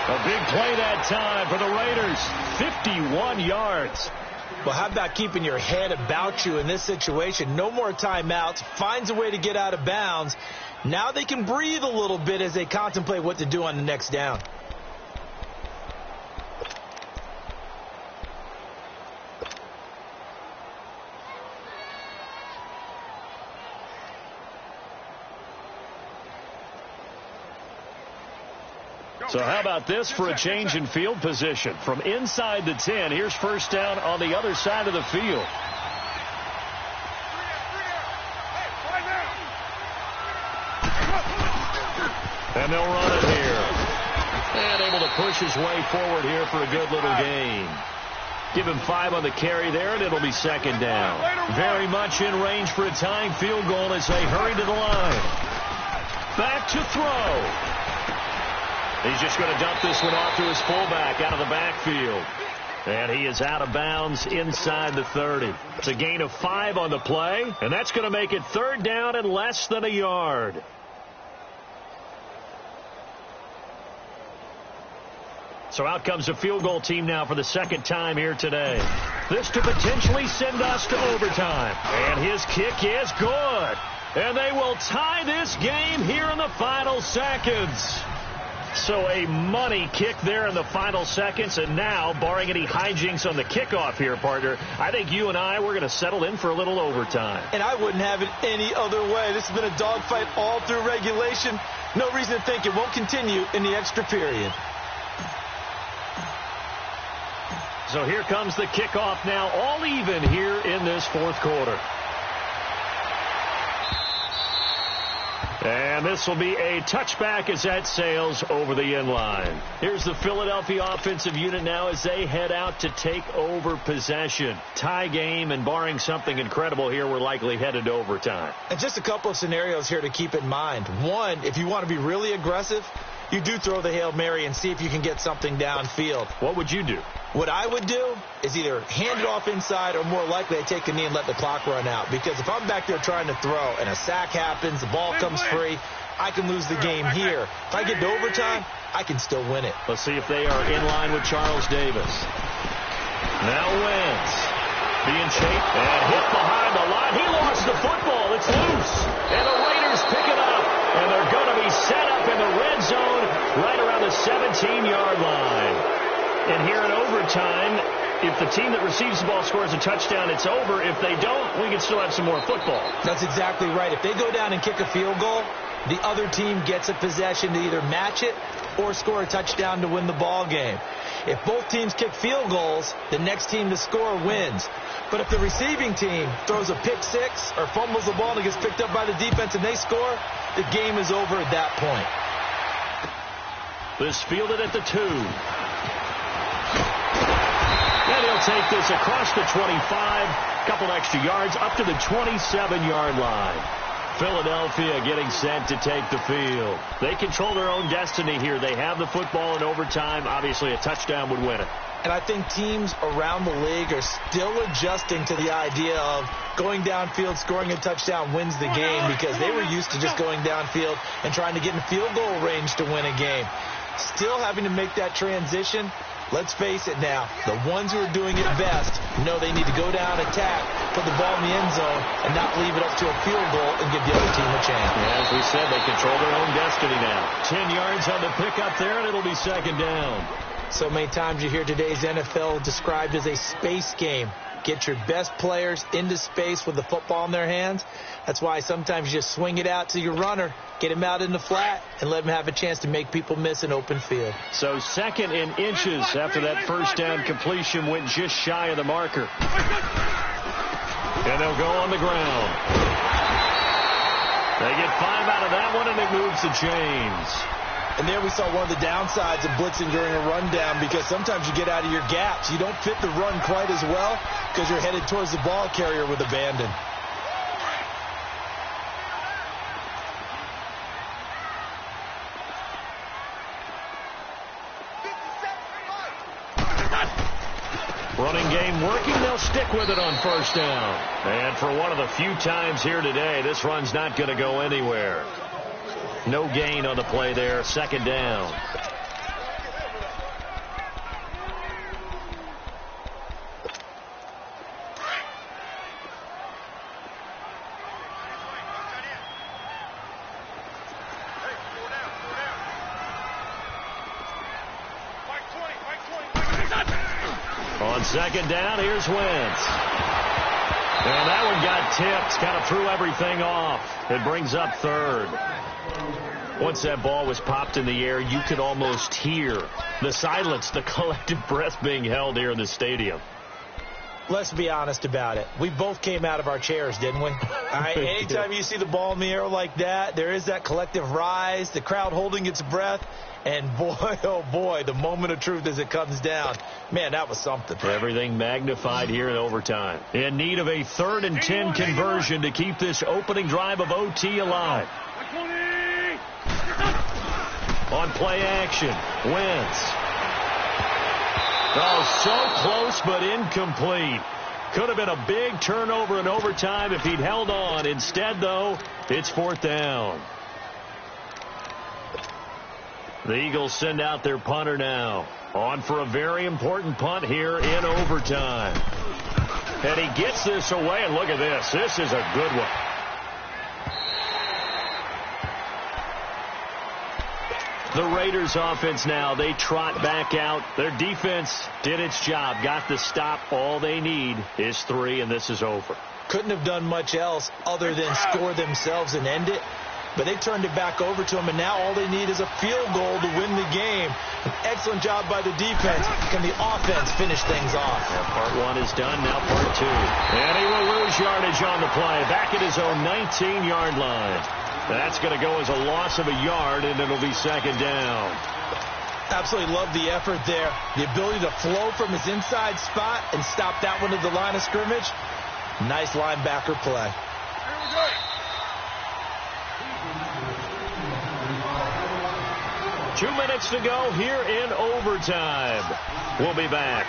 A big play that time for the Raiders. 51 yards. Well, how about keeping your head about you in this situation? No more timeouts. Finds a way to get out of bounds. Now they can breathe a little bit as they contemplate what to do on the next down. So how about this for a change in field position? From inside the 10, here's 1st down on the other side of the field. And they'll run it here. And able to push his way forward here for a good little gain. Give him 5 on the carry there, and it'll be 2nd down. Very much in range for a tying field goal as they hurry to the line. Back to throw. He's just going to dump this one off to his fullback out of the backfield. And he is out of bounds inside the 30. It's a gain of 5 on the play, and that's going to make it 3rd down and less than a yard. So out comes the field goal team now for the 2nd time here today. This to potentially send us to overtime. And his kick is good. And they will tie this game here in the final seconds. So a money kick there in the final seconds. And now, barring any hijinks on the kickoff here, partner, I think you and I, we're going to settle in for a little overtime. And I wouldn't have it any other way. This has been a dogfight all through regulation. No reason to think it won't continue in the extra period. So here comes the kickoff now, all even here in this 4th quarter. And this will be a touchback as that sails over the end line. Here's the Philadelphia offensive unit now as they head out to take over possession. Tie game, and barring something incredible here, we're likely headed to overtime. And just a couple of scenarios here to keep in mind. One, if you want to be really aggressive, you do throw the Hail Mary and see if you can get something downfield. What would you do? What I would do is either hand it off inside or more likely I take a knee and let the clock run out. Because if I'm back there trying to throw and a sack happens, the ball comes free, I can lose the game here. If I get to overtime, I can still win it. Let's see if they are in line with Charles Davis. Now Wentz being chased and hit behind the line. He lost the football. It's loose. And the Raiders pick it up. And they're going to be set up in the red zone right around the 17-yard line. And here in overtime, if the team that receives the ball scores a touchdown, it's over. If they don't, we can still have some more football. That's exactly right. If they go down and kick a field goal, the other team gets a possession to either match it or score a touchdown to win the ball game. If both teams kick field goals, the next team to score wins. But if the receiving team throws a pick six or fumbles the ball and it gets picked up by the defense and they score, the game is over at that point. This fielded at the 2. And he'll take this across the 25, a couple extra yards, up to the 27-yard line. Philadelphia getting set to take the field. They control their own destiny here. They have the football in overtime. Obviously, a touchdown would win it. And I think teams around the league are still adjusting to the idea of going downfield, scoring a touchdown wins the game, because they were used to just going downfield and trying to get in field goal range to win a game. Still having to make that transition. Let's face it now, the ones who are doing it best know they need to go down, attack, put the ball in the end zone, and not leave it up to a field goal and give the other team a chance. As we said, they control their own destiny now. 10 yards on the pickup there, and it'll be 2nd down. So many times you hear today's NFL described as a space game. Get your best players into space with the football in their hands. That's why sometimes you just swing it out to your runner, get him out in the flat, and let him have a chance to make people miss an open field. So 2nd and inches after that first down completion went just shy of the marker. And they'll go on the ground. They get 5 out of that one, and it moves the chains. And there we saw one of the downsides of blitzing during a rundown, because sometimes you get out of your gaps. You don't fit the run quite as well because you're headed towards the ball carrier with abandon. Running game working. They'll stick with it on first down. And for one of the few times here today, this run's not going to go anywhere. No gain on the play there. 2nd down. On 2nd down, here's Wentz. And that one got tipped. Kind of threw everything off. It brings up 3rd. Once that ball was popped in the air, you could almost hear the silence, the collective breath being held here in the stadium. Let's be honest about it. We both came out of our chairs, didn't we? All right, anytime you see the ball in the air like that, there is that collective rise, the crowd holding its breath, and boy, oh boy, the moment of truth as it comes down. Man, that was something. Everything magnified here in overtime. In need of a 3rd and 10 conversion to keep this opening drive of OT alive. On play action, Wentz. Oh, so close but incomplete. Could have been a big turnover in overtime if he'd held on. Instead, though, it's 4th down. The Eagles send out their punter now. On for a very important punt here in overtime. And he gets this away, and look at this. This is a good one. The Raiders offense now, they trot back out. Their defense did its job, got the stop. All they need is 3, and this is over. Couldn't have done much else other than score themselves and end it. But they turned it back over to him, and now all they need is a field goal to win the game. An excellent job by the defense. Can the offense finish things off? Yeah, part 1 is done, now part 2. And he will lose yardage on the play, back at his own 19-yard line. That's going to go as a loss of a yard, and it'll be 2nd down. Absolutely love the effort there. The ability to flow from his inside spot and stop that one at the line of scrimmage. Nice linebacker play. Here we go. 2 minutes to go here in overtime. We'll be back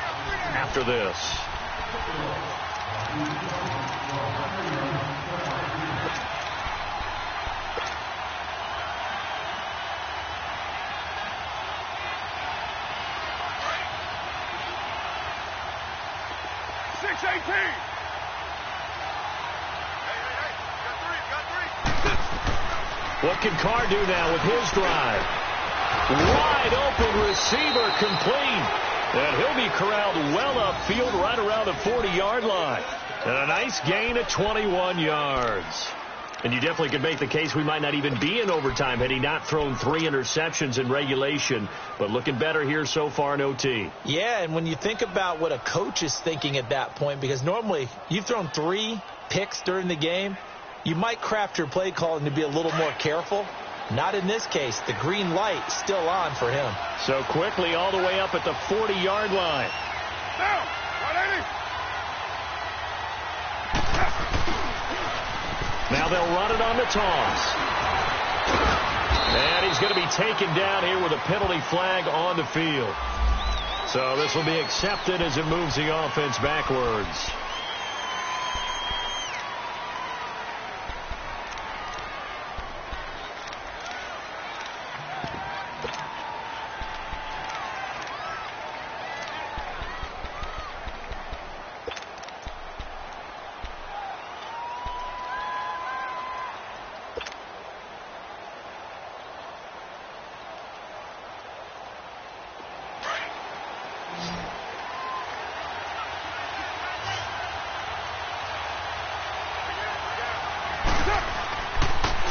after this. What can Carr do now with his drive? Wide open receiver complete. And he'll be corralled well upfield right around the 40-yard line. And a nice gain of 21 yards. And you definitely could make the case we might not even be in overtime had he not thrown 3 interceptions in regulation. But looking better here so far in OT. Yeah, and when you think about what a coach is thinking at that point, because normally you've thrown 3 picks during the game, you might craft your play calling to be a little more careful. Not in this case. The green light still on for him. So quickly all the way up at the 40-yard line. Down. Now they'll run it on the toss. And he's going to be taken down here with a penalty flag on the field. So this will be accepted as it moves the offense backwards.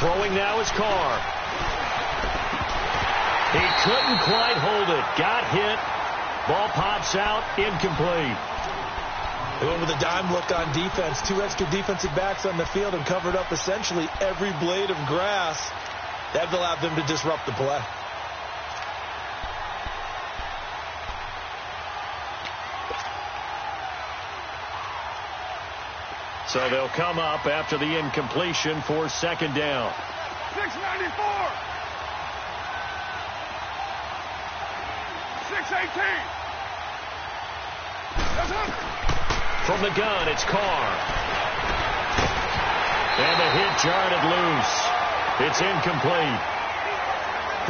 Throwing now is Carr. He couldn't quite hold it. Got hit. Ball pops out. Incomplete. They went with a dime look on defense. 2 extra defensive backs on the field and covered up essentially every blade of grass. That allowed them to disrupt the play. So they'll come up after the incompletion for 2nd down. 694. 618. From the gun, it's Carr. And the hit jarred it loose. It's incomplete.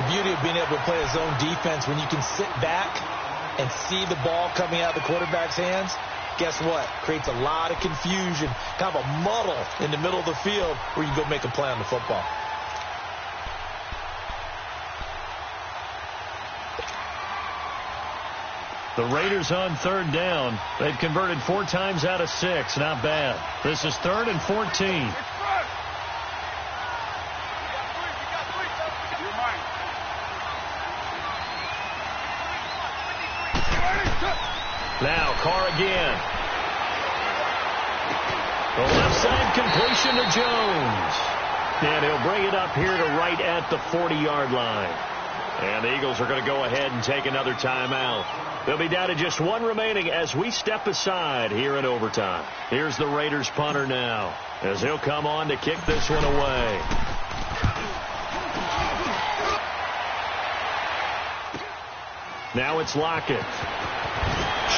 The beauty of being able to play a zone defense when you can sit back and see the ball coming out of the quarterback's hands. Guess what? Creates a lot of confusion, kind of a muddle in the middle of the field where you go make a play on the football. The Raiders on 3rd down. They've converted 4 times out of 6. Not bad. This is 3rd and 14. Now Carr again. The left side completion to Jones. And he'll bring it up here to right at the 40-yard line. And the Eagles are going to go ahead and take another timeout. They'll be down to just 1 remaining as we step aside here in overtime. Here's the Raiders punter now as he'll come on to kick this one away. Now it's Lockett.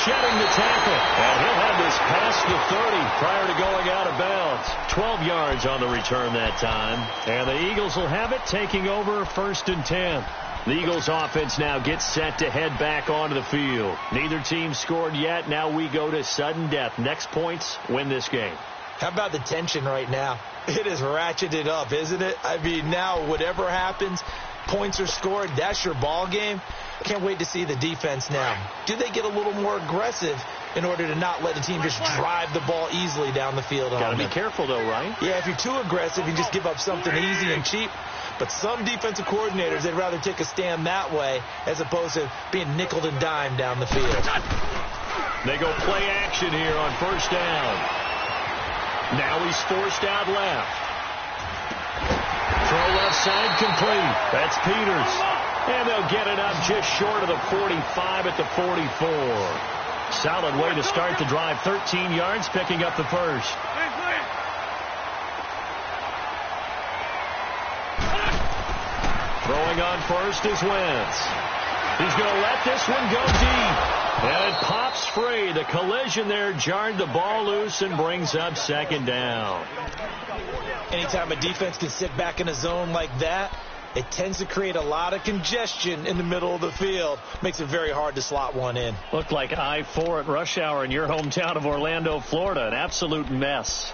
shedding the tackle. And he'll have this past the 30 prior to going out of bounds. 12 yards on the return that time. And the Eagles will have it, taking over 1st and 10. The Eagles offense now gets set to head back onto the field. Neither team scored yet. Now we go to sudden death. Next points win this game. How about the tension right now? It is ratcheted up, isn't it? I mean, now whatever happens, points are scored. That's your ball game. Can't wait to see the defense now. Do they get a little more aggressive in order to not let the team just drive the ball easily down the field? Got to be careful, though, right? Yeah, if you're too aggressive, you just give up something easy and cheap. But some defensive coordinators, they'd rather take a stand that way as opposed to being nickeled and dimed down the field. They go play action here on 1st down. Now he's forced out left. Throw left side complete. That's Peters. And they'll get it up just short of the 45 at the 44. Solid way to start the drive. 13 yards, picking up the first. Throwing on first is Wentz. He's going to let this one go deep. And it pops free. The collision there jarred the ball loose and brings up 2nd down. Anytime a defense can sit back in a zone like that, it tends to create a lot of congestion in the middle of the field. Makes it very hard to slot one in. Looked like I-4 at rush hour in your hometown of Orlando, Florida. An absolute mess.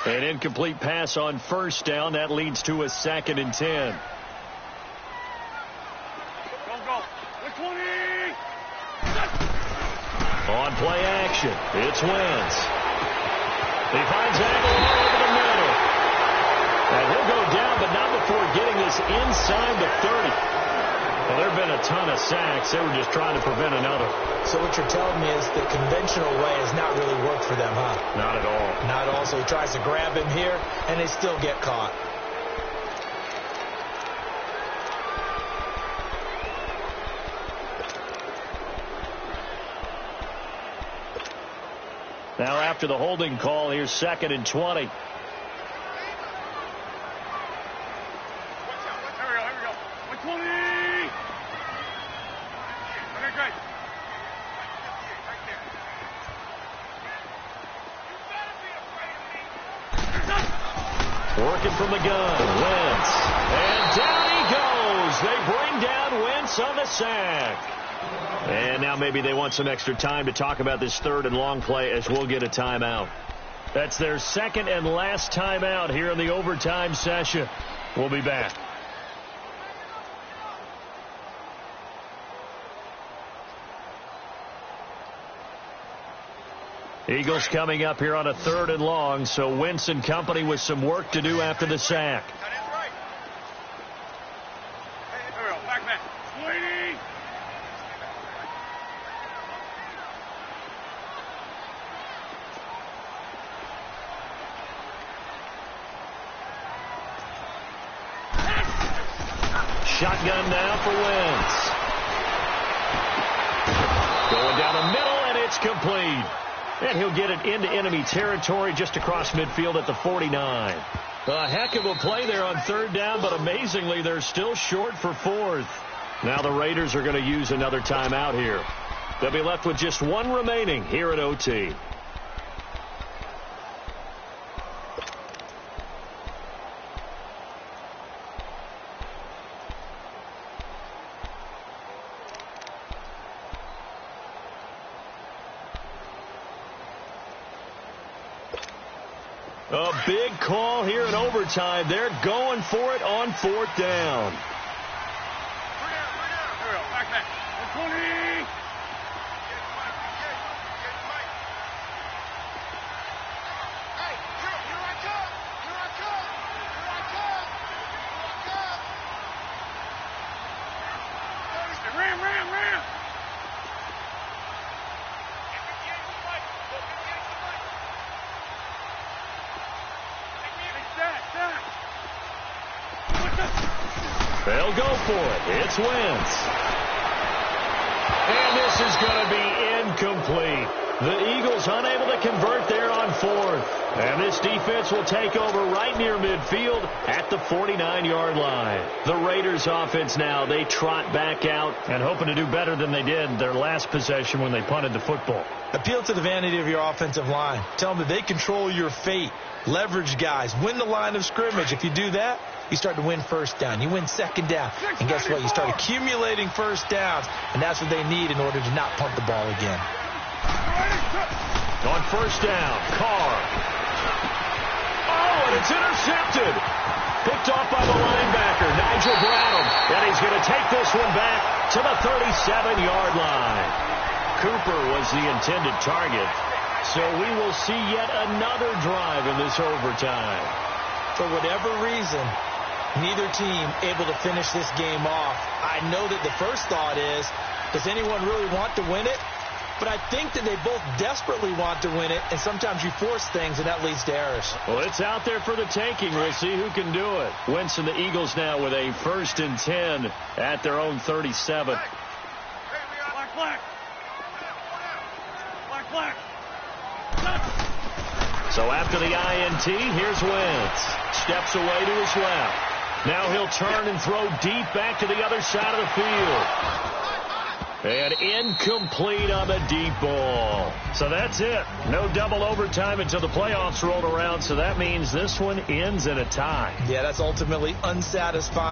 An incomplete pass on 1st down. That leads to a 2nd and 10. On play action, it's Wentz. He finds Aguilar over the middle. And he'll go down, but not before getting this inside the 30. Well, there have been a ton of sacks. They were just trying to prevent another. So what you're telling me is the conventional way has not really worked for them, huh? Not at all. Not at all. So he tries to grab him here, and they still get caught. Now after the holding call, here's 2nd and 20. Working from the gun, Wentz. And down he goes. They bring down Wentz on the sack. And now maybe they want some extra time to talk about this 3rd and long play as we'll get a timeout. That's their 2nd and last timeout here in the overtime session. We'll be back. Eagles coming up here on a 3rd and long, so Wentz and company with some work to do after the sack. Shotgun now for Wentz. Going down the middle, and it's complete. And he'll get it into enemy territory just across midfield at the 49. A heck of a play there on 3rd down, but amazingly, they're still short for 4th. Now the Raiders are going to use another timeout here. They'll be left with just one remaining here at OT. A big call here in overtime. They're going for it on 4th down. They'll go for it. It's Wentz. And this is going to be incomplete. The Eagles unable to convert there on fourth. And this defense will take over right near midfield at the 49-yard line. The Raiders offense now, they trot back out and hoping to do better than they did their last possession when they punted the football. Appeal to the vanity of your offensive line. Tell them that they control your fate. Leverage guys. Win the line of scrimmage. If you do that, you start to win first down. You win second down. And guess what? You start accumulating first downs. And that's what they need in order to not punt the ball again. On first down, Carr. Oh, and it's intercepted. Picked off by the linebacker, Nigel Bradham. And he's going to take this one back to the 37-yard line. Cooper was the intended target. So we will see yet another drive in this overtime. For whatever reason, neither team able to finish this game off. I know that the first thought is, does anyone really want to win it? But I think that they both desperately want to win it, and sometimes you force things, and that leads to errors. Well, it's out there for the taking. We'll see who can do it. Wentz and the Eagles now with a 1st and 10 at their own 37. Black, black. Black, black. So after the INT, here's Wentz. Steps away to his left. Now he'll turn and throw deep back to the other side of the field. And incomplete on the deep ball. So that's it. No double overtime until the playoffs rolled around, so that means this one ends in a tie. Yeah, that's ultimately unsatisfying.